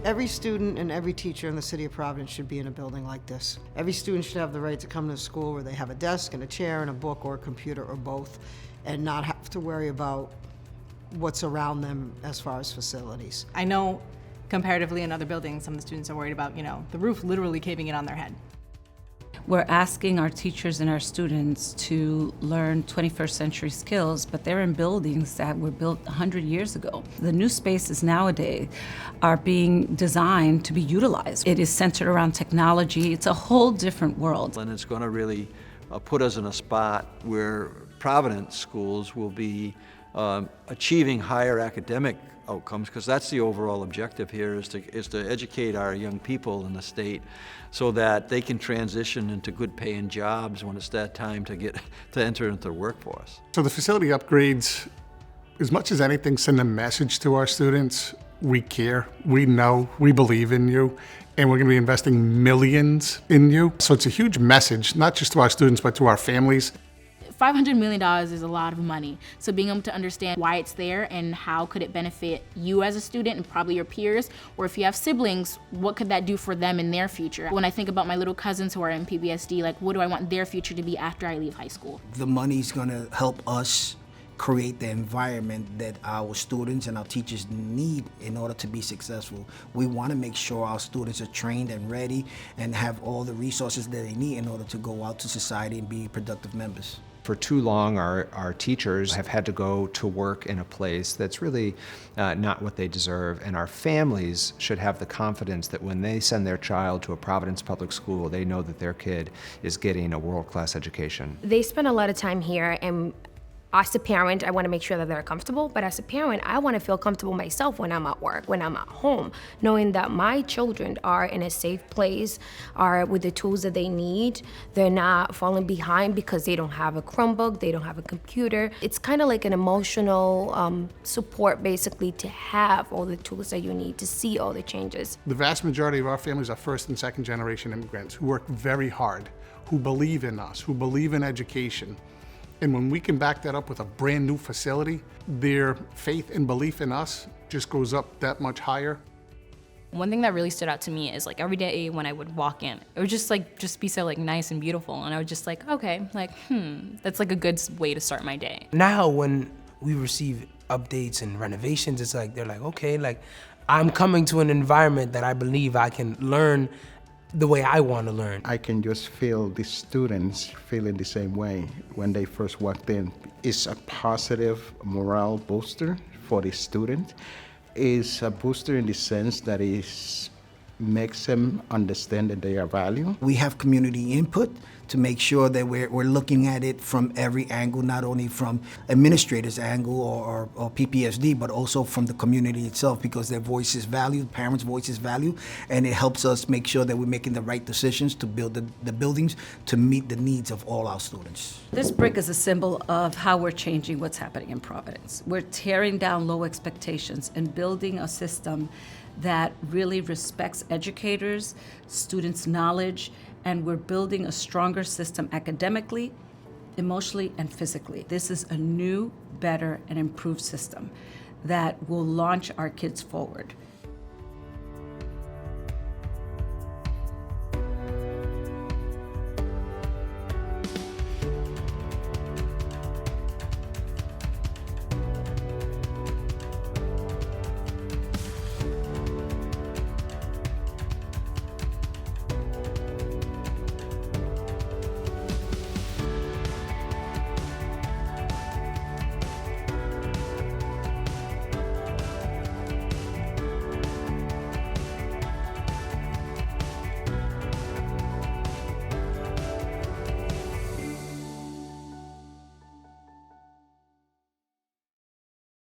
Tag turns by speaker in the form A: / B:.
A: Every student and every teacher in the city of Providence should be in a building like this. Every student should have the right to come to a school where they have a desk and a chair and a book or a computer or both, and not have to worry about what's around them as far as facilities.
B: I know comparatively in other buildings, some of the students are worried about, the roof literally caving in on their head.
C: We're asking our teachers and our students to learn 21st century skills, but they're in buildings that were built 100 years ago. The new spaces nowadays are being designed to be utilized. It is centered around technology. It's a whole different world.
D: And it's going to really put us in a spot where Providence schools will be achieving higher academic outcomes, because that's the overall objective here, is to educate our young people in the state so that they can transition into good paying jobs when it's that time to enter into the workforce.
E: So the facility upgrades, as much as anything, send a message to our students: we care, we know, we believe in you, and we're going to be investing millions in you. So it's a huge message, not just to our students, but to our families.
F: $500 million is a lot of money. So being able to understand why it's there and how could it benefit you as a student and probably your peers, or if you have siblings, what could that do for them in their future? When I think about my little cousins who are in PBSD, like, what do I want their future to be after I leave high school?
G: The money's gonna help us create the environment that our students and our teachers need in order to be successful. We want to make sure our students are trained and ready and have all the resources that they need in order to go out to society and be productive members.
H: For too long, our teachers have had to go to work in a place that's really not what they deserve, and our families should have the confidence that when they send their child to a Providence public school, they know that their kid is getting a world-class education.
I: They spend a lot of time here, and as a parent, I want to make sure that they're comfortable, but as a parent, I want to feel comfortable myself when I'm at work, when I'm at home, knowing that my children are in a safe place, are with the tools that they need. They're not falling behind because they don't have a Chromebook, they don't have a computer. It's kind of like an emotional support, basically, to have all the tools that you need to see all the changes.
E: The vast majority of our families are first and second generation immigrants who work very hard, who believe in us, who believe in education. And when we can back that up with a brand new facility, their faith and belief in us just goes up that much higher.
B: One thing that really stood out to me is every day when I would walk in, it would just be so nice and beautiful, and I would just okay, that's a good way to start my day.
J: Now when we receive updates and renovations, it's they're okay, I'm coming to an environment that I believe I can learn the way I want to learn.
K: I can just feel the students feeling the same way when they first walked in. It's a positive morale booster for the student. It's a booster in the sense that it makes them understand that they are valued.
G: We have community input to make sure that we're looking at it from every angle, not only from administrators' angle or PPSD, but also from the community itself, because their voice is valued, parents' voice is valued, and it helps us make sure that we're making the right decisions to build the buildings to meet the needs of all our students.
C: This brick is a symbol of how we're changing what's happening in Providence. We're tearing down low expectations and building a system that really respects educators, students' knowledge, and we're building a stronger system academically, emotionally, and physically. This is a new, better, and improved system that will launch our kids forward.